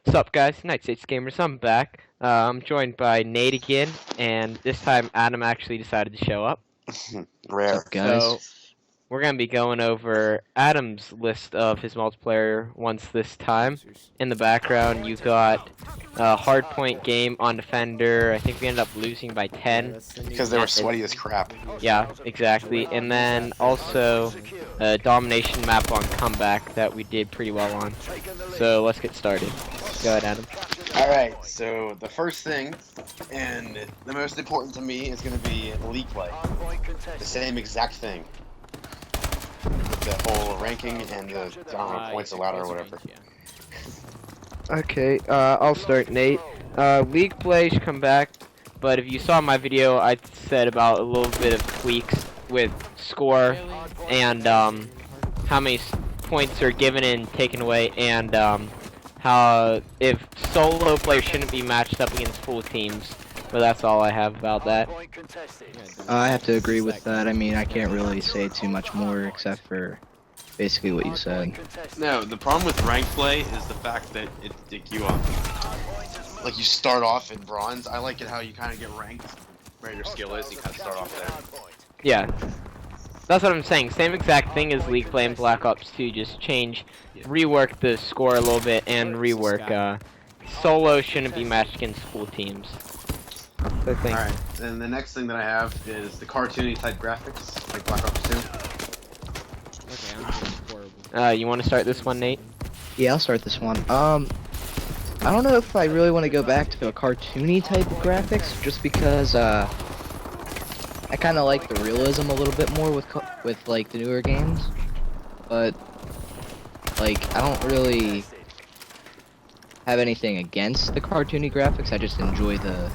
What's up, guys? United States Gamers. I'm back. I'm joined by Nate again, and this time Adam actually decided to show up. Rare. What's up, guys? So we're gonna be going over Adam's list of his multiplayer ones this time. In the background, you got a hardpoint game on Defender. I think we ended up losing by 10. Because they were sweaty as crap. Yeah, exactly. And then also a domination map on Comeback that we did pretty well on. So let's get started. Go ahead, Adam. Alright, so the first thing, and the most important to me, is going to be league play. The same exact thing. With the whole ranking and the points allowed or whatever. Okay, I'll start, Nate. League play should come back, but if you saw my video, I said about a little bit of tweaks with score and how many points are given and taken away, and how if solo players shouldn't be matched up against full teams. But that's all I have about that. I have to agree with that. I mean, I can't really say too much more except for basically what you said. No, the problem with ranked play is the fact that it dick you up. Like you start off in bronze. I like it how you kind of get ranked where your skill is. You kind of start off there. Yeah. That's what I'm saying. Same exact thing as League play and Black Ops 2. Just change, rework the score a little bit, and rework. Solo shouldn't be matched against full teams. Alright, and the next thing that I have is the cartoony type graphics, like Black Ops 2. Okay, I'm horrible. You want to start this one, Nate? Yeah, I'll start this one. I don't know if I really want to go back to a cartoony type of graphics, just because I kind of like the realism a little bit more with like the newer games, but like I don't really have anything against the cartoony graphics. I just enjoy the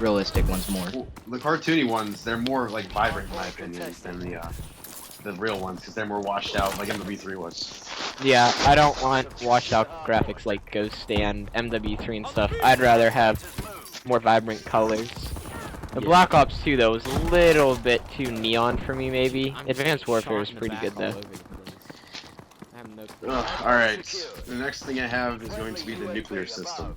realistic ones more. Well, the cartoony ones, they're more like vibrant in my opinion than the real ones, because they're more washed out, like MW3 was. Yeah, I don't want washed out graphics like Ghost and MW3 and stuff. I'd rather have more vibrant colors. The Black Ops 2 though was a little bit too neon for me maybe. Advanced Warfare is pretty good though. Alright, the next thing I have is going to be the nuclear system.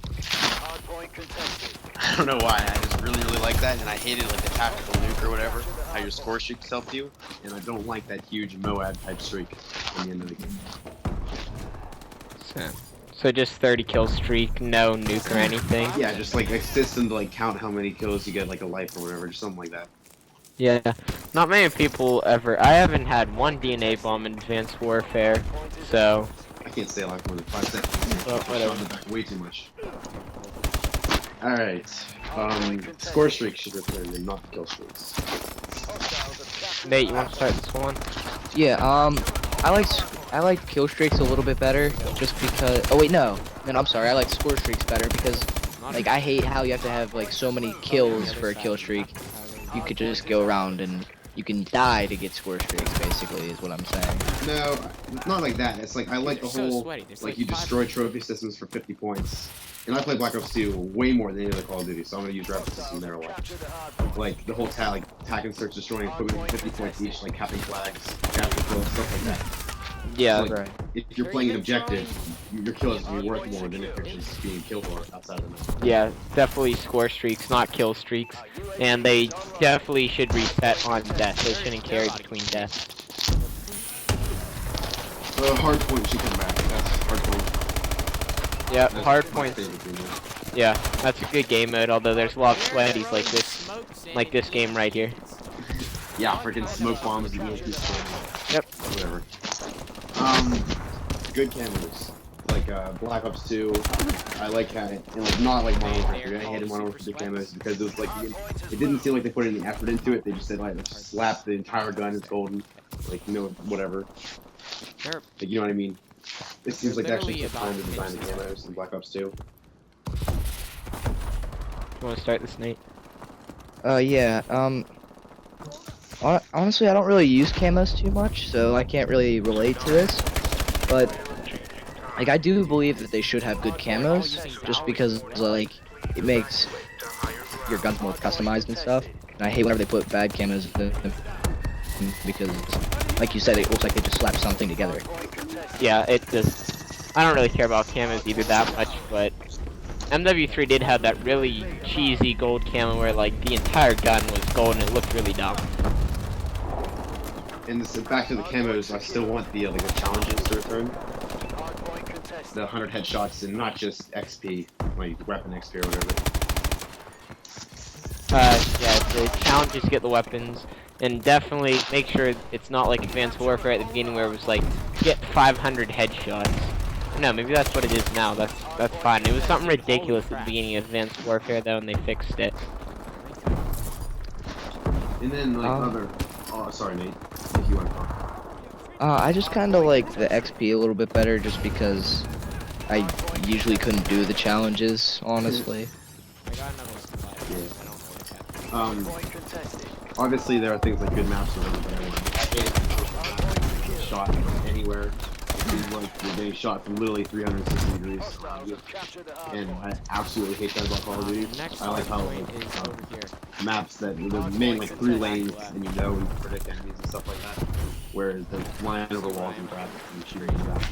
I don't know why, I just really like that, and I hated like the tactical nuke or whatever, how your score streaks help you, and I don't like that huge Moab type streak in the end of the game. So just 30 kill streak, no nuke or anything? Yeah, just like a system to like count how many kills you get, like a life or whatever, just something like that. Yeah, not many people ever. I haven't had one DNA bomb in Advanced Warfare, so. I can't stay alive more than 5 seconds. Well, whatever. I'm back way too much. Alright, score streaks should return and not kill streaks. Nate, you want to start this one? Yeah, I like kill streaks a little bit better, just because. Oh wait, no, I'm sorry. I like score streaks better because, like, I hate how you have to have like so many kills for a kill streak. You could just go around and you can die to get score streaks. Basically, is what I'm saying. No, not like that. It's like I like the whole like you destroy trophy systems for 50 points. And I play Black Ops 2 way more than any other Call of Duty, so I'm gonna use rapid system there a lot. Like the whole attack and search, destroying equipment for 50 points each, like capping flags, capture kills, stuff like that. Yeah, So, like, right. if you're playing an objective, your kill is gonna be worth more than if you're just being killed or outside of the map. Yeah, definitely score streaks, not kill streaks. And they definitely should reset on death. They shouldn't carry between deaths. Hard point should come back. That's hard point. Yeah, That's hard my points. favorite game. Yeah, that's a good game mode, although there's a lot of sweaties like this game right here. Yeah, freaking smoke bombs and EMP. Yep. Whatever. Good cameras. Like Black Ops 2. I like how not like Modern Warfare 3. I hated Modern Warfare 3 cameras because it was like it didn't seem like they put any effort into it. They just said like let's slap the entire gun. It's golden. Like whatever. Like you know what I mean. It seems like they actually took time to design the cameras in Black Ops 2. You want to start this, Nate? Yeah. Honestly, I don't really use camos too much, so I can't really relate to this. But like, I do believe that they should have good camos, just because like it makes your guns more customized and stuff. And I hate whenever they put bad camos in them, because, like you said, it looks like they just slapped something together. Yeah, it does. I don't really care about camos either that much, but MW3 did have that really cheesy gold camo where like the entire gun was gold and it looked really dumb. And this, back to the camos, I still want the like the challenges to return. The 100 headshots and not just XP, like weapon XP or whatever. Yeah, the challenges get the weapons, and definitely make sure it's not like Advanced Warfare at the beginning where it was like get 500 headshots. No, maybe that's what it is now. That's fine. It was something ridiculous at the beginning of Advanced Warfare though, and they fixed it. And then like other. Oh, sorry, Nate. If you want to talk. I just kind of like the XP a little bit better, just because I usually couldn't do the challenges, honestly. Obviously there are things like good maps or whatever. Shot from anywhere. It seems like you're getting shot from literally 360 degrees around you. And I absolutely hate that about Call of Duty. I like how maps that they're made like 3 lanes and you know and predict enemies and stuff like that. Whereas they're flying over walls and crap and shooting you back.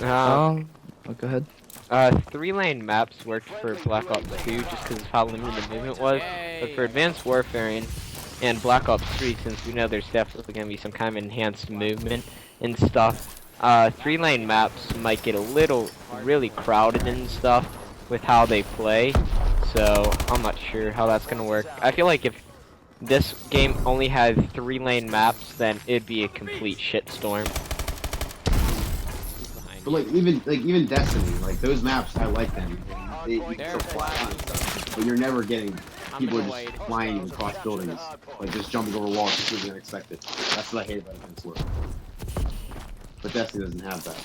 Oh, go ahead. 3-lane maps worked for Black Ops 2 just because of how limited the movement was, but for Advanced Warfare and Black Ops 3, since we know there's definitely going to be some kind of enhanced movement and stuff, 3-lane maps might get a little really crowded and stuff with how they play, so I'm not sure how that's going to work. I feel like if this game only had 3-lane maps, then it'd be a complete shitstorm. But like even Destiny, like those maps, I like them. You can still fly on and stuff, but you're never getting people just flying across buildings, like just jumping over walls completely unexpected. That's what I hate about Advanced Warfare. But Destiny doesn't have that.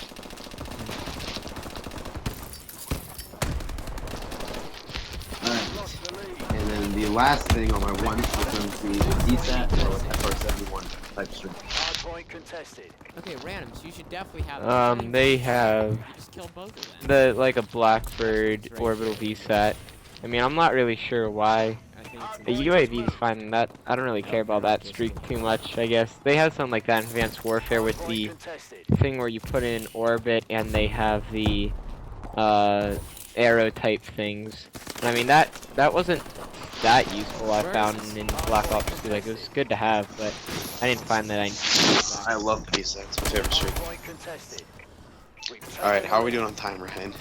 Alright. And then the last thing on my one is going to be the DSAT or FR71 type stream. Okay, randoms, you should definitely have They have just kill both of them. like a Blackbird orbital VSAT. I mean, I'm not really sure why. I think it's The UAV is fine. That I don't really care about that streak too much. I guess they have something like that in Advanced Warfare with the thing where you put it in orbit and they have the arrow type things. And I mean that wasn't that useful. I found in Black Ops 2. Like it was good to have, but I didn't find that I love the VSAT. It's my favorite streak. Alright, how are we doing on time, Ryan?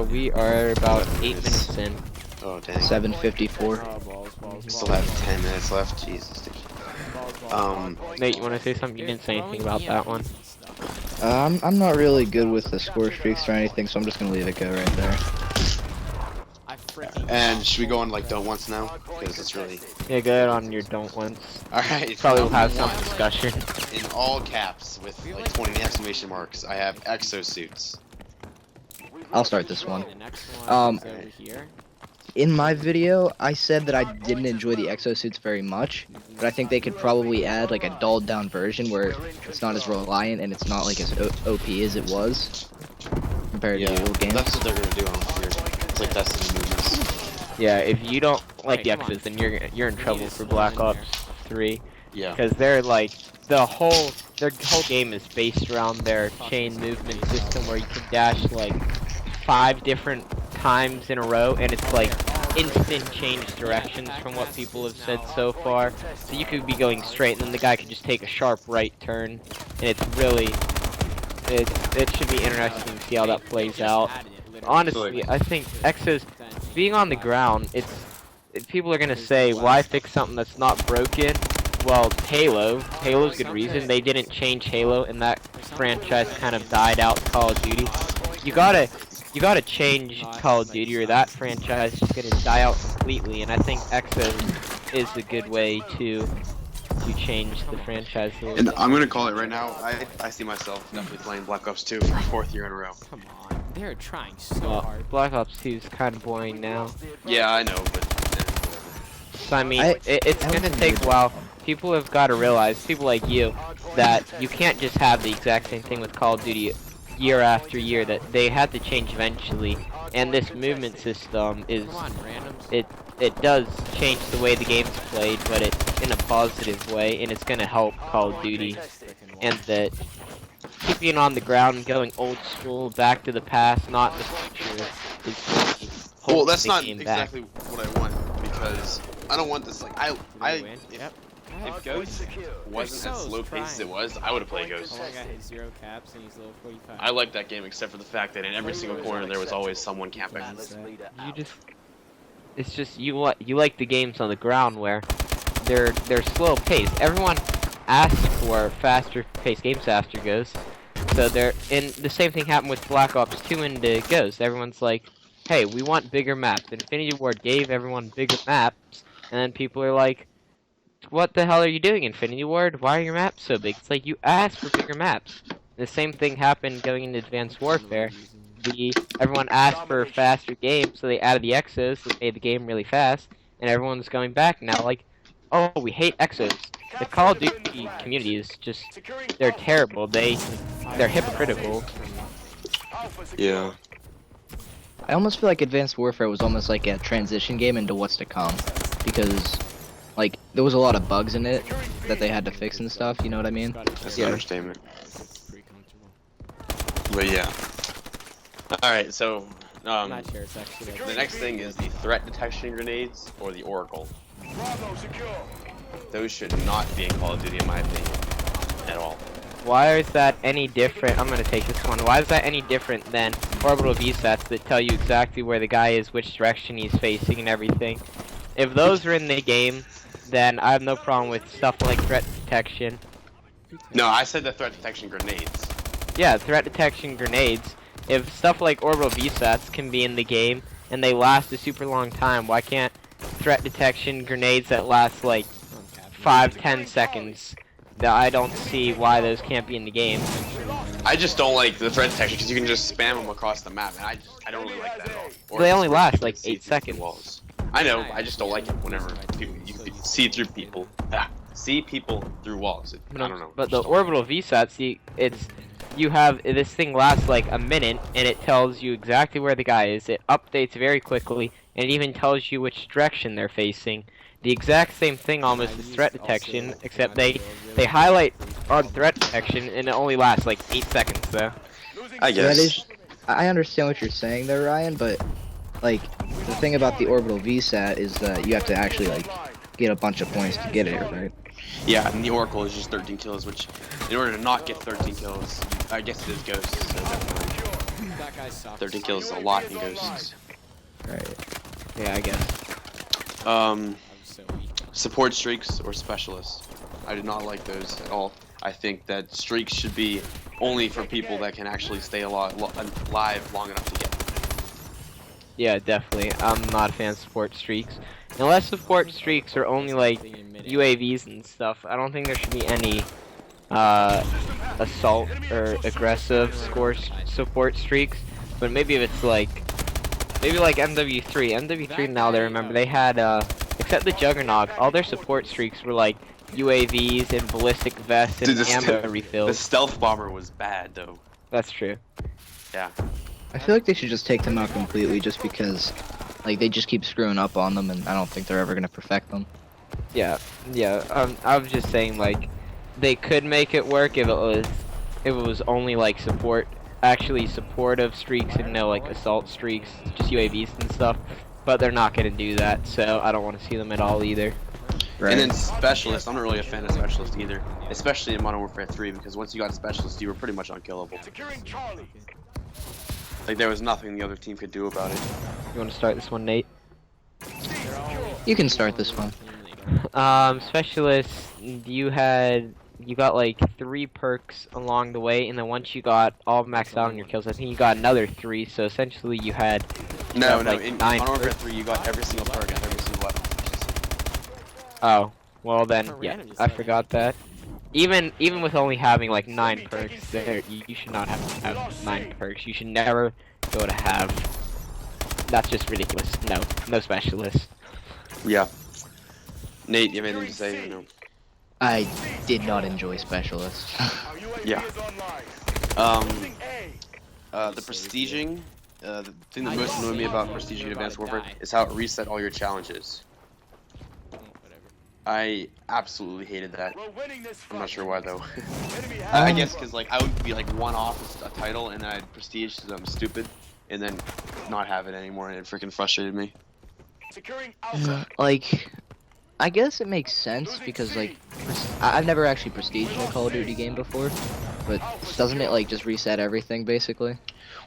we are about 8 minutes in. Oh, dang. 7:54. We still have 10 minutes left. Jesus, dude. Nate, you want to say something? You didn't say anything about that one. I'm not really good with the score streaks or anything, so I'm just gonna leave it go right there. And should we go on like don't once now? Because it's really... Yeah, go on your don't once. Alright. Probably will have some discussion. In all caps with like 20 exclamation marks, I have exosuits. I'll start this one. The next one is over here. In my video, I said that I didn't enjoy the exosuits very much, but I think they could probably add like a dulled down version where it's not as reliant and it's not like as OP as it was compared to the old games. That's what they're gonna do on here. It's like Destiny movements. Yeah, if you don't like the Exos, then you're in trouble for Black Ops 3. Yeah. Because they're like their whole game is based around their chain movement system where you can dash like 5 different times in a row, and it's like instant change directions from what people have said so far. So you could be going straight, and then the guy could just take a sharp right turn, and it's really it should be interesting to see how that plays out. Honestly, I think Exos being on the ground, people are gonna say, why fix something that's not broken? Well, Halo's good reason. They didn't change Halo, and that franchise kind of died out to Call of Duty. You gotta change Call of Duty, or that franchise is gonna die out completely. And I think Exos is a good way to change the franchise. And I'm gonna call it right now. I see myself definitely playing Black Ops 2 for a 4th year in a row. Come on, they're trying so hard. Black Ops 2 is kind of boring now. Yeah, I know, but So I mean, it's gonna take a while. People have got to realize, people like you, that you can't just have the exact same thing with Call of Duty year after year. That they had to change eventually. And this movement system is it does change the way the game's played, but it's in a positive way, and it's gonna help Call of Duty. and that keeping it on the ground, going old school, back to the past, not the future, is really Well, holding that's the not game back. exactly what I want, because I don't want this, like, Win. if Yep. If Ghost wasn't as slow paced as it was, I would have played Ghost. Oh, one guy has 0 caps and he's level 45. I like that game except for the fact that in every single corner there was always someone camping. It's just you like the games on the ground where they're slow paced. Everyone asks for faster paced games after Ghost. So the same thing happened with Black Ops 2 and Ghost. Everyone's like, hey, we want bigger maps. Infinity Ward gave everyone bigger maps, and then people are like, what the hell are you doing, Infinity Ward? Why are your maps so big? It's like, you asked for bigger maps. The same thing happened going into Advanced Warfare. Everyone asked for a faster game, so they added the exos that made the game really fast, and everyone's going back now like, oh, we hate exos. The Call of Duty community is just, they're terrible. They're hypocritical. Yeah. I almost feel like Advanced Warfare was almost like a transition game into what's to come, because like there was a lot of bugs in it that they had to fix and stuff. You know what I mean? That's an understatement. But yeah. Alright, so the next thing is the threat detection grenades or the Oracle. Those should not be in Call of Duty in my opinion. At all. Why is that any different? I'm gonna take this one. Why is that any different than orbital VSATs that tell you exactly where the guy is, which direction he's facing, and everything? If those are in the game, then I have no problem with stuff like threat detection. No, I said the threat detection grenades. Yeah, threat detection grenades. If stuff like orbital VSATs can be in the game and they last a super long time, why can't threat detection grenades that last like 5-10 seconds? That I don't see why those can't be in the game. I just don't like the threat detection because you can just spam them across the map, and I don't really like that at all. Or They only last you like can see 8 through seconds. walls. I know, I just don't like it whenever you can see through people. See people through walls. I don't know. But the orbital VSATs, you have this thing lasts like a minute, and it tells you exactly where the guy is. It updates very quickly, and it even tells you which direction they're facing. The exact same thing almost as threat detection, except they highlight on threat detection, and it only lasts like 8 seconds though. I guess. I understand what you're saying there, Ryan, but like the thing about the orbital VSAT is that you have to actually like get a bunch of points to get it, right? Yeah, and the Oracle is just 13 kills, which in order to not get 13 kills, I guess it is Ghosts. So definitely 13 kills is a lot in Ghosts. Right. Yeah, I guess. Support streaks or specialists. I do not like those at all. I think that streaks should be only for people that can actually stay alive long enough to get them. Yeah, definitely. I'm not a fan of support streaks. Unless support streaks are only like UAVs and stuff, I don't think there should be any assault or aggressive support streaks. But maybe if it's like MW3. MW3 now they remember they had except the Juggernaut, all their support streaks were like UAVs and ballistic vests and ammo refills. The stealth bomber was bad though. That's true. Yeah. I feel like they should just take them out completely, just because like they just keep screwing up on them, and I don't think they're ever gonna perfect them. Yeah. I was just saying like they could make it work if it was only like actually supportive streaks and no like assault streaks, just UAVs and stuff. But they're not gonna do that, so I don't want to see them at all either. Right. And then specialist, I'm not really a fan of specialist either, especially in Modern Warfare 3, because once you got specialist, you were pretty much unkillable. Like there was nothing the other team could do about it. You want to start this one, Nate? You can start this one. Specialist, you got like 3 perks along the way, and then once you got all maxed out on your kills, I think you got another 3. So essentially, you had No, like in 9 Modern Warfare perks. 3, you got every single perk and every single weapon. Oh, well then, yeah, I forgot that. Even with only having like 9 perks, you should not have 9 perks. You should never go to have. That's just ridiculous. No specialist. Yeah. Nate, you have anything to say or no? I did not enjoy specialists. Yeah. The prestiging, the thing that most annoyed me about prestiging Advanced Warfare is how it reset all your challenges. I absolutely hated that. I'm not sure why though. I guess because like I would be like one off a title and then I'd prestige because I'm stupid, and then not have it anymore, and it freaking frustrated me. Like, I guess it makes sense because like I've never actually prestiged in a Call of Duty game before, but doesn't it like just reset everything basically?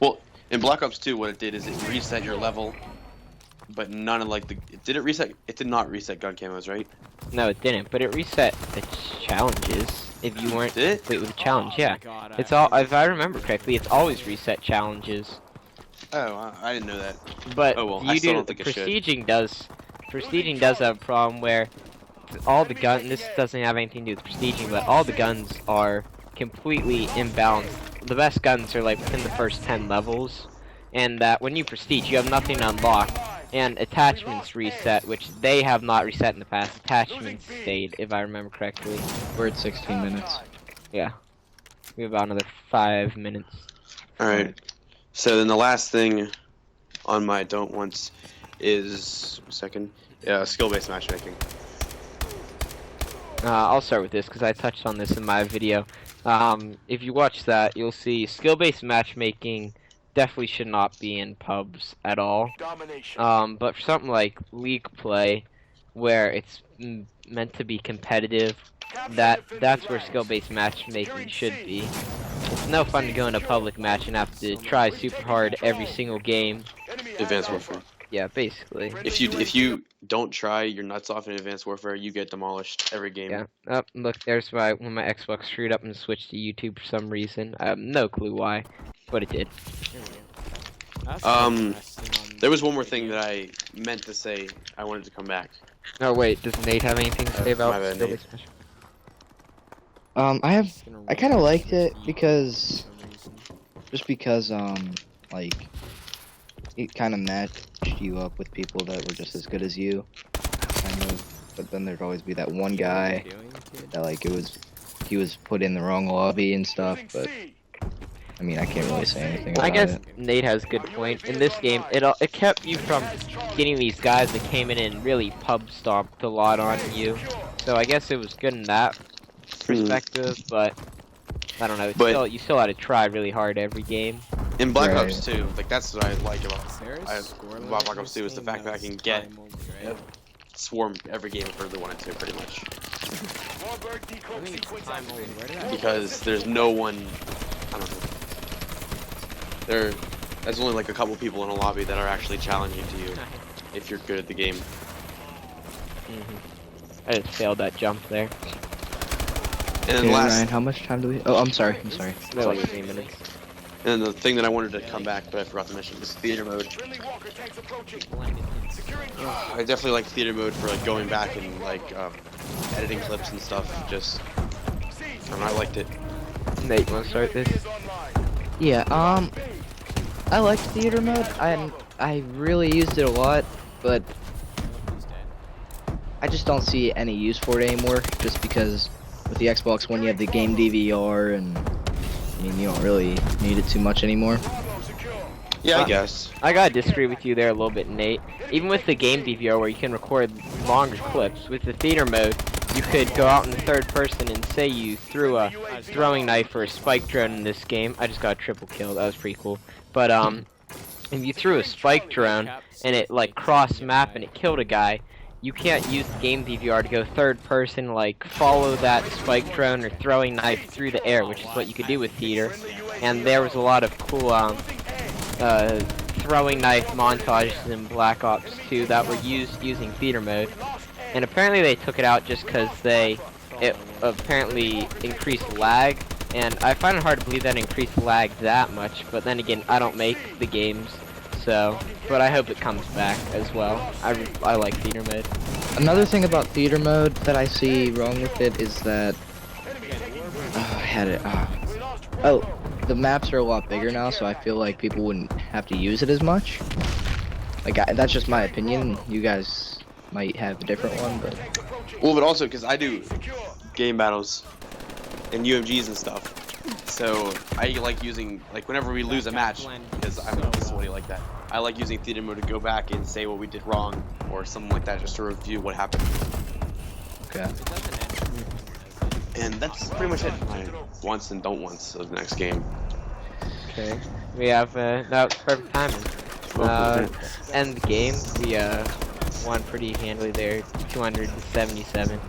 Well, in Black Ops 2, what it did is it reset your level, but none of like the. Did it reset? It did not reset gun camos, right? No, it didn't, but it reset the challenges if you weren't Did it? complete with the challenge. Yeah, God, it's all. If I remember correctly, it's always reset challenges. Oh, I didn't know that. But Oh, well, I you still do. don't think it should. Prestiging does have a problem where all the gun. This doesn't have anything to do with prestiging, but all the guns are completely imbalanced. The best guns are like within the first 10 levels, and that when you prestige, you have nothing to unlock. And attachments reset, which they have not reset in the past. Attachments stayed, if I remember correctly. We're at 16 minutes. Yeah. We have about another 5 minutes. Alright. So then the last thing on my don't wants is skill-based matchmaking. I'll start with this because I touched on this in my video. If you watch that, you'll see skill-based matchmaking definitely should not be in pubs at all. But for something like League play, where it's meant to be competitive, that's where skill-based matchmaking should be. It's no fun to go in a public match and have to try super hard every single game. Advanced Warfare. Yeah, basically. If you don't try your nuts off in Advanced Warfare, you get demolished every game. Yeah. Oh, look, there's why when my Xbox screwed up and switched to YouTube for some reason. I have no clue why, but it did. There was one more thing that I meant to say. I wanted to come back. Oh wait, does Nate have anything to say about my bad, skill-based Nate. matchmaking? I kind of liked it because like it kind of matched you up with people that were just as good as you, kind of. But then there'd always be that one guy that like he was put in the wrong lobby and stuff. But I mean, I can't really say anything about I guess it. Nate has a good point. In this game, it kept you from getting these guys that came in and really pub stomped a lot on you. So I guess it was good in that perspective, but I don't know. You still had to try really hard every game. In Black Right. Ops 2, like that's what I like about Black Ops 2 is the fact that I can get swarm every game if I really wanted to, pretty much. Because there's no one. I don't know. There's only like a couple people in a lobby that are actually challenging to you if you're good at the game. I just failed that jump there. And then Okay, last, Ryan, how much time do we? Oh, I'm sorry. They're like 3 minutes. and then the thing that I wanted to come back, but I forgot to mention, was theater mode. I definitely like theater mode for like going back and like editing clips and stuff. Just, I liked it. Nate, wanna start this? Yeah. I liked theater mode. I really used it a lot, but I just don't see any use for it anymore. Just because with the Xbox One you have the game DVR, and I mean you don't really need it too much anymore. Yeah, I guess. I gotta disagree with you there a little bit, Nate. Even with the game DVR where you can record longer clips, with the theater mode, you could go out in the third person and say you threw a throwing knife or a spike drone in this game. I just got a triple kill. That was pretty cool. But if you threw a spike drone and it like crossed map and it killed a guy, you can't use the game DVR to go third person, like follow that spike drone or throwing knife through the air, which is what you could do with theater. And there was a lot of cool throwing knife montages in Black Ops 2 that were used using theater mode. And apparently they took it out just because it apparently increased lag. And I find it hard to believe that increased lag that much. But then again, I don't make the games, so. But I hope it comes back as well. I like theater mode. Another thing about theater mode that I see wrong with it is that the maps are a lot bigger now, so I feel like people wouldn't have to use it as much. Like that's just my opinion. You guys might have a different one, but Well, but also because I do game battles and UMGs and stuff, so I like using, like, whenever we lose a match, because I'm somebody like that, I like using theater mode to go back and say what we did wrong or something like that, just to review what happened. Okay. It doesn't end. And that's pretty much it. My once and don't once of the next game. Okay. We have that was perfect timing. End the game. We won pretty handily there, 277.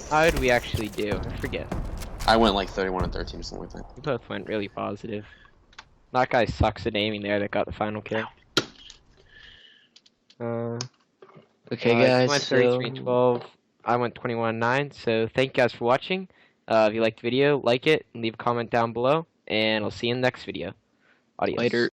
How did we actually do? I forget. I went like 31 and 13 or something like that. We both went really positive. That guy sucks at aiming there that got the final kill. Okay, You guys. went So 33-12. I went 21-9. So thank you guys for watching. If you liked the video, like it and leave a comment down below. And I'll see you in the next video. Adios. later.